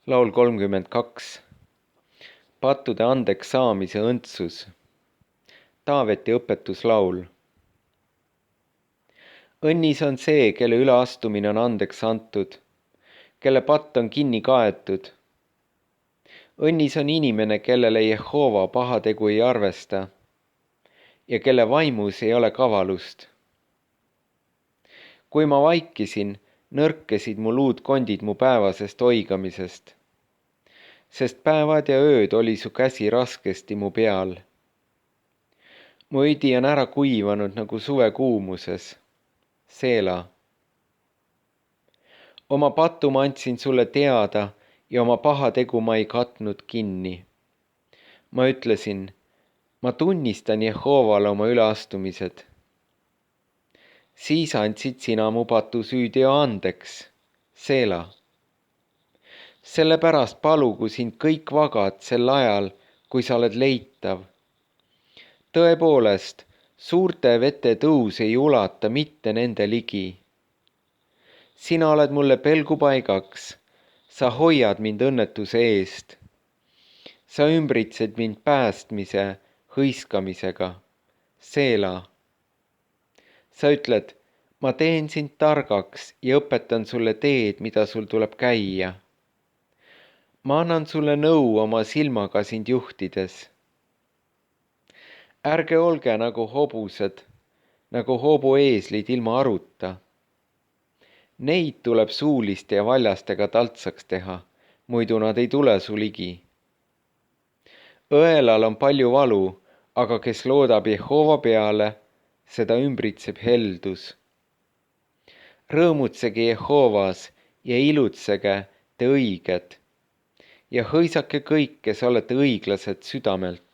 Laul 32. Pattude andeks saamise õndsus. Taaveti õpetuslaul. Õnnis on see, kelle üleastumine on andeks antud, kelle patt on kinni kaetud. Õnnis on inimene, kellele Jehova pahategu ei arvesta ja kelle vaimus ei ole kavalust. Kui ma vaikisin, nõrkesid mu luudkondid mu päevasest oigamisest, sest päevad ja ööd oli su käsi raskesti mu peal. Mu õdi on ära kuivanud nagu suve kuumuses. Seela. Oma patu ma andsin sulle teada ja oma pahategu ma ei katnud kinni. Ma ütlesin, ma tunnistan Jehovale oma üleastumised. Siis andsid sina mu patu süüteo andeks. Seela. Sellepärast palugu sind kõik vagad sel ajal, kui sa oled leitav. Tõepoolest, suurte vete tõus ei ulata mitte nende ligi. Sina oled mulle pelgupaigaks, sa hoiad mind õnnetuse eest. Sa ümbritsed mind päästmise hõiskamisega. Seela. Sa ütled, ma teen sind targaks ja õpetan sulle teed, mida sul tuleb käia. Ma annan sulle nõu oma silmaga sind juhtides. Ärge olge nagu hobused, nagu hobueeslid ilma aruta. Neid tuleb suuliste ja valjastega taltsaks teha, muidu nad ei tule su ligi. Õelal on palju valu, aga kes loodab Jehova peale, seda ümbritseb heldus. Rõõmutsege Jehovas ja ilutsege te õiged ja hõisake kõik, kes olete õiglased südamelt.